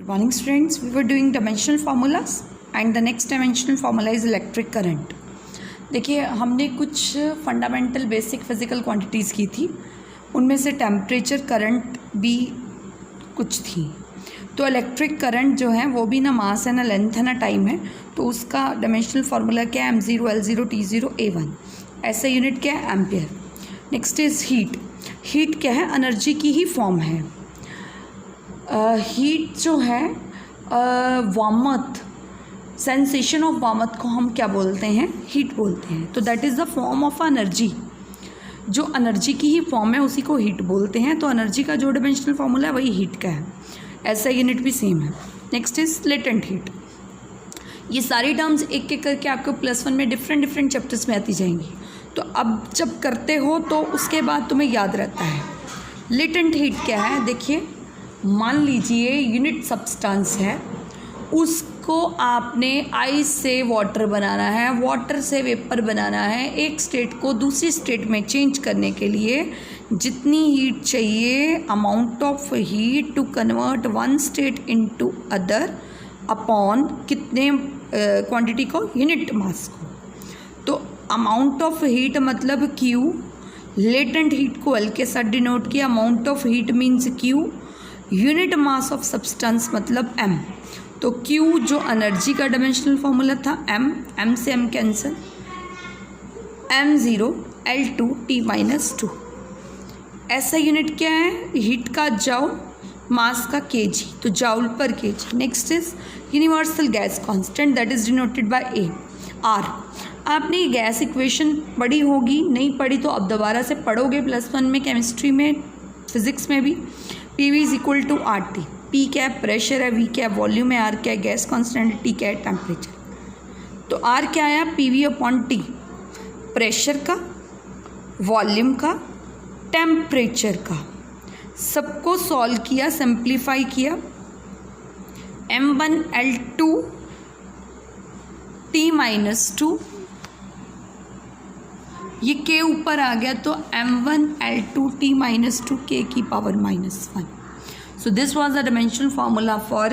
Good morning students, we were doing dimensional formulas and the next dimensional formula is electric current. देखिए हमने कुछ fundamental basic physical quantities की थी, उनमें से टेम्परेचर करंट भी कुछ थी। तो इलेक्ट्रिक करंट जो है वो भी ना मास है ना लेंथ है ना टाइम है, तो उसका डायमेंशनल फार्मूला क्या है m0 l0 t0 a1, ऐसा यूनिट क्या है ampere. Next is heat. Heat क्या है, एनर्जी की ही फॉर्म है। हीट जो है वार्मथ, सेंसेशन ऑफ वार्मथ को हम क्या बोलते हैं, हीट बोलते हैं। तो that is the form of energy, जो एनर्जी की ही फॉर्म है उसी को हीट बोलते हैं। तो एनर्जी का जो डायमेंशनल फार्मूला है वही हीट का है, ऐसा यूनिट भी सेम है। Next is latent heat. ये सारी टर्म्स एक एक करके आपको +1 में डिफरेंट चैप्टर्स में आती जाएंगी, तो अब जब करते हो तो उसके बाद तुम्हें याद रहता है। लेटेंट हीट क्या है, देखिए मान लीजिए यूनिट सब्सटेंस है, उसको आपने आइस से वाटर बनाना है, वाटर से वेपर बनाना है। एक स्टेट को दूसरी स्टेट में चेंज करने के लिए जितनी हीट चाहिए, amount of heat to convert one state into other upon कितने क्वांटिटी को, यूनिट मास को। तो अमाउंट ऑफ हीट मतलब Q, लेटेंट हीट को L के साथ डिनोट किया। Amount of heat means Q, unit mass of substance मतलब M। तो Q जो एनर्जी का डायमेंशनल फार्मूला था M से M कैंसिल, m0 l2 t-2। ऐसा यूनिट क्या है, हीट का जाउल, मास का kg, तो जाउल पर kg। Next is universal gas constant, that is denoted by A R। आपने ये गैस इक्वेशन पढ़ी होगी, नहीं पढ़ी तो अब दोबारा से पढ़ोगे +1 में, केमिस्ट्री में, फिजिक्स में भी। PV is equal to RT। P क्या है, प्रेशर है, V क्या है, वॉल्यूम है, R क्या है, गैस कांस्टेंट है, T क्या है, टेम्परेचर। तो R क्या आया, PV अपॉन T, प्रेशर का, वॉल्यूम का, टेम्परेचर का। सबको सॉल्व किया, सिंप्लीफाई किया। m1 l2 t-2, ये k ऊपर आ गया तो m1 l2 t-2 k की power -1। So this was the dimensional formula for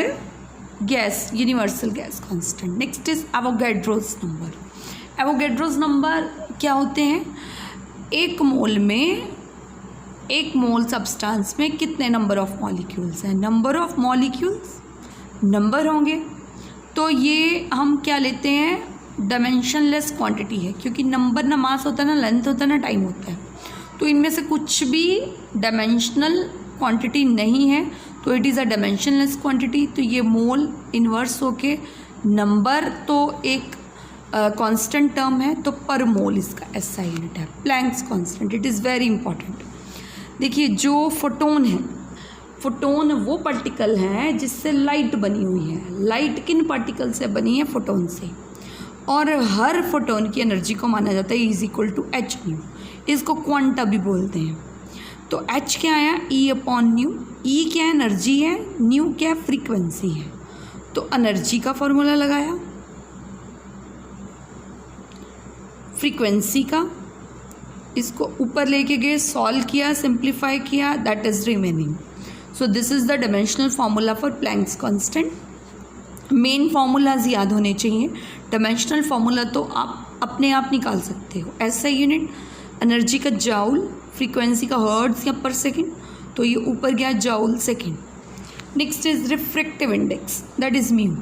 gas, universal gas constant. Next is Avogadro's number. Avogadro's number क्या होते हैं, एक मोल में, एक मोल सब्सटेंस में कितने नंबर ऑफ मॉलिक्यूल्स हैं। नंबर ऑफ मॉलिक्यूल्स नंबर होंगे, तो ये हम क्या लेते हैं, डायमेंशनलेस क्वांटिटी है, क्योंकि नंबर ना मास होता है, ना लेंथ होता है, ना टाइम होता है। तो इनमें से कुछ भी डायमेंशनल क्वांटिटी नहीं है, तो it is a dimensionless quantity. तो ये मोल इन्वर्स होके नंबर तो एक कांस्टेंट टर्म है, तो पर मोल इसका ऐसा यूनिट है, Planck's constant. It is very important. देखिए जो फोटोन है, फोटोन वो पार्टिकल हैं जिससे लाइट बनी हुई है। लाइट किन पार्टिकल से बनी है, फोटोन से। और हर फोटोन की एनर्जी को माना जाता है is equal to h nu, इसको क्वांटा भी बोलते हैं। तो h क्या आया, E अपॉन न्यू। E क्या एनर्जी है, न्यू क्या फ्रीक्वेंसी है। तो एनर्जी का फॉर्मूला लगाया, फ्रीक्वेंसी का, इसको ऊपर लेके गए, सॉल्व किया, सिंप्लीफाई किया, that is remaining. So this is the dimensional formula for Planck's constant. Main formulas याद होने चाहिए, डायमेंशनल फार्मूला तो आप अपने आप निकाल सकते हो। ऐसा यूनिट, एनर्जी का जाउल, फ्रीक्वेंसी का हर्ट्ज या पर सेकेंड, तो ये ऊपर गया joule second. Next is refractive index, that is mu.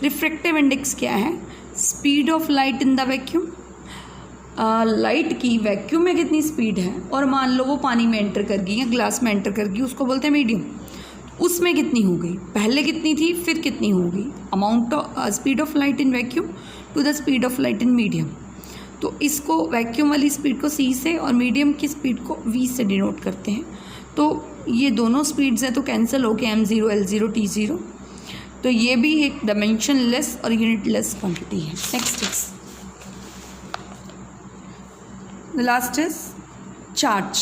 Refractive index क्या है, speed of light in the vacuum. Light की वैक्यूम में कितनी स्पीड है, और मान लो वो पानी में एंटर कर गई या ग्लास में एंटर कर गई, उसको बोलते हैं मीडियम। उसमें कितनी हो गई, पहले कितनी थी फिर कितनी हो गई, amount of speed of light in vacuum to the speed of light in medium. तो इसको वैक्यूम वाली स्पीड को C से और मीडियम की स्पीड को V से डिनोट करते हैं। तो ये दोनों स्पीड्स हैं तो कैंसिल हो गए, m0 l0 t0। तो ये भी एक डायमेंशनलेस और यूनिटलेस क्वांटिटी है। Next is the last is charge.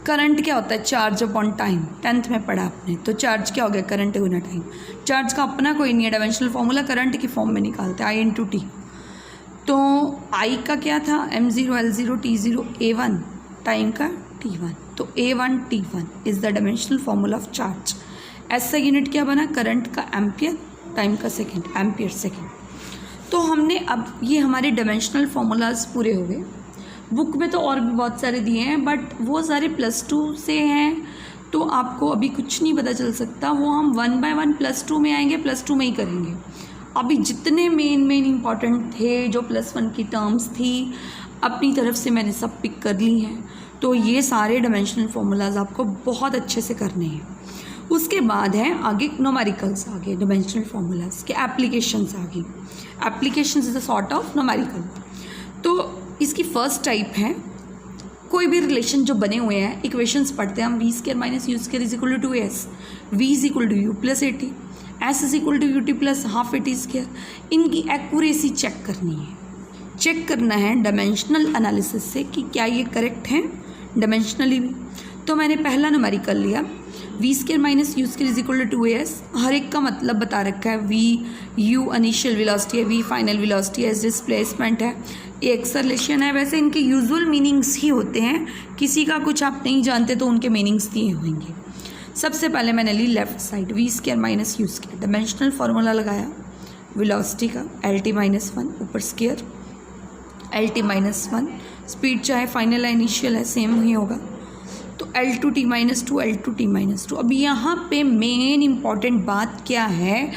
Current क्या होता है, चार्ज अपॉन टाइम, 10th में पढ़ा आपने। तो चार्ज क्या हो गया, करंट गुना टाइम। चार्ज का अपना कोई नहीं है, डायमेंशनल फार्मूला करंट की फॉर्म में निकालते हैं, I × T। तो I का क्या था, m0 l0 t0 a1, time का t1। तो a1 t1 is the dimensional formula of charge. ऐसा यूनिट क्या बना, करंट का एम्पियर, टाइम का सेकेंड, एम्पियर सेकेंड। तो हमने अब ये हमारे डायमेंशनल फार्मूलाज पूरे हो गए। बुक में तो और भी बहुत सारे दिए हैं बट वो सारे +2 से हैं, तो आपको अभी कुछ नहीं पता चल सकता, वो हम 1 बाय 1 +2 में आएंगे, +2 में ही करेंगे। अभी जितने मेन इंपॉर्टेंट थे, जो +1 की टर्म्स थी, अपनी तरफ से मैंने सब पिक कर ली हैं। तो ये सारे डायमेंशनल फार्मूलाज आपको बहुत अच्छे से करने हैं। उसके बाद है आगे न्यूमेरिकल्स, आगे डायमेंशनल फार्मूलाज के एप्लीकेशंस आगे। Applications is a sort of numerical. तो इसकी फर्स्ट टाइप है, कोई भी रिलेशन जो बने हुए हैं, इक्वेशंस पढ़ते हैं हम, v² - u² is equal to 2s, v is equal to u plus 80, s is equal to ut plus half 80²। इनकी एक्यूरेसी चेक करनी है, चेक करना है डायमेंशनल एनालिसिस से कि क्या ये करेक्ट हैं डायमेंशनली भी। तो मैंने पहला न्यूमेरिकल लिया, v² - u² is equal to 2s। हर एक का मतलब बता रखा है, v u इनिशियल वेलोसिटी है, v फाइनल वेलोसिटी है, डिस्प्लेसमेंट है, ये एक्सेलरेशन है। वैसे इनके यूजुअल मीनिंग्स ही होते हैं, किसी का कुछ आप नहीं जानते तो उनके मीनिंग्स दिए होंगे। सबसे पहले मैंने ली left side, v² - u², dimensional formula लगाया वेलोसिटी का, LT - 1 ऊपर स्क्वायर, LT - 1, स्पीड चाहे फाइनल है इनिशियल है सेम ही होगा, तो L2t - 2, L2t - 2। अब यहाँ पे मेन इम्पॉर्टेंट बात क्या है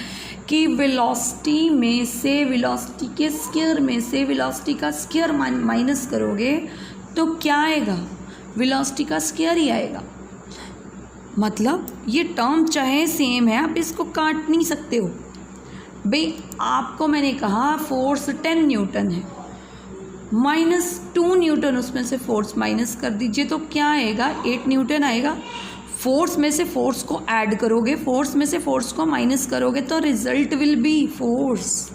कि वेलोसिटी में से, वेलोसिटी के स्क्वायर में से वेलोसिटी का स्क्वायर माइनस करोगे तो क्या आएगा, वेलोसिटी का स्क्वायर ही आएगा। मतलब ये टर्म चाहे सेम है, आप इसको काट नहीं सकते हो। भाई आपको मैंने कहा फोर्स 10 न्यूटन है, -2 न्यूटन उसमें से फोर्स माइनस कर दीजिए तो क्या आएगा, 8 न्यूटन आएगा। फोर्स में से फोर्स को ऐड करोगे, फोर्स में से फोर्स को माइनस करोगे तो रिजल्ट विल बी फोर्स।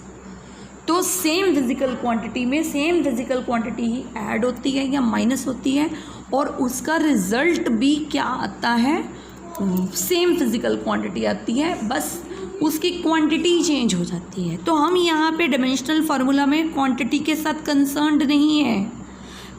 तो सेम फिजिकल क्वांटिटी में सेम फिजिकल क्वांटिटी ही ऐड होती है या माइनस होती है, और उसका रिजल्ट भी क्या आता है, सेम फिजिकल क्वांटिटी आती है, बस उसकी क्वांटिटी चेंज हो जाती है। तो हम यहाँ पे डायमेंशनल फार्मूला में क्वांटिटी के साथ कंसर्न्ड नहीं है,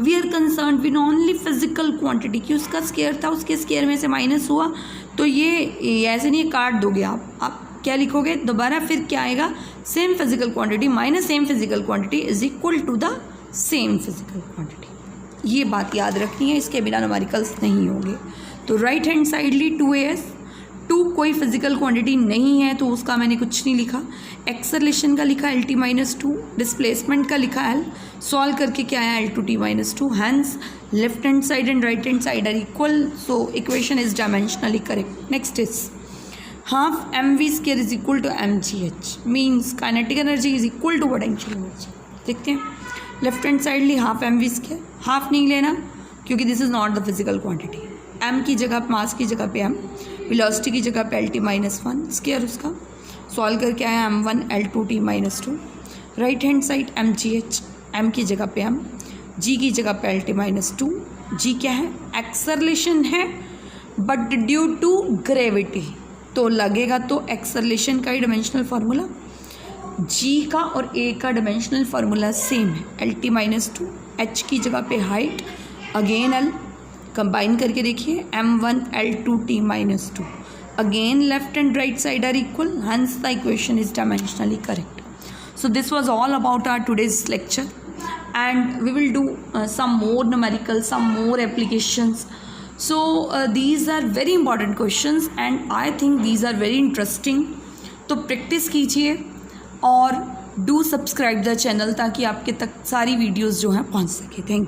we are concerned with only physical quantity, कि उसका स्क्वायर था, उसके स्क्वायर में से माइनस हुआ, तो ये ऐसे नहीं काट दोगे आप क्या लिखोगे दोबारा, फिर क्या आएगा, same physical quantity minus same physical quantity is equal to the same physical quantity. ये बात याद रखनी है, इसके बिना न्यूमेरिकल्स नहीं होंगे। तो राइट हैंड साइड ली 2as, 2 कोई फिजिकल क्वांटिटी नहीं है तो उसका मैंने कुछ नहीं लिखा, एक्सेलरेशन का लिखा LT - 2, डिस्प्लेसमेंट का लिखा L, सॉल्व करके क्या आया L2t - 2, hence left hand side and right hand side are equal, so equation is dimensionally correct. Next is half mv² is equal to mgh, means kinetic energy is equal to potential energy. देखते हैं, left hand side ली half mv², half नहीं लेना क्योंकि this is not the physical quantity, m की जगह मास की जगह पे m, वेलोसिटी की जगह पे LT - 1 स्क्वायर उसका, सॉल्व करके आया m1 L2t - 2, right hand side mgh, m की जगह पे m, g की जगह पे LT - 2, g क्या है, एक्सेलरेशन है बट ड्यू टू ग्रेविटी, तो लगेगा तो एक्सेलरेशन का ही डायमेंशनल फार्मूला, g का और a का डायमेंशनल फार्मूला सेम है, LT - 2, h की जगह पे हाइट, अगेन L, कंबाइन करके देखिए m1 L2t - 2, again left and right side are equal, hence the equation is dimensionally correct. So this was all about our today's lecture, and we will do some more numerical, some more applications. So these are very important questions and I think these are very interesting. तो practice कीजिए और do subscribe the channel ताकि आपके तक सारी videos जो हैं पहुंच सके। Thank you.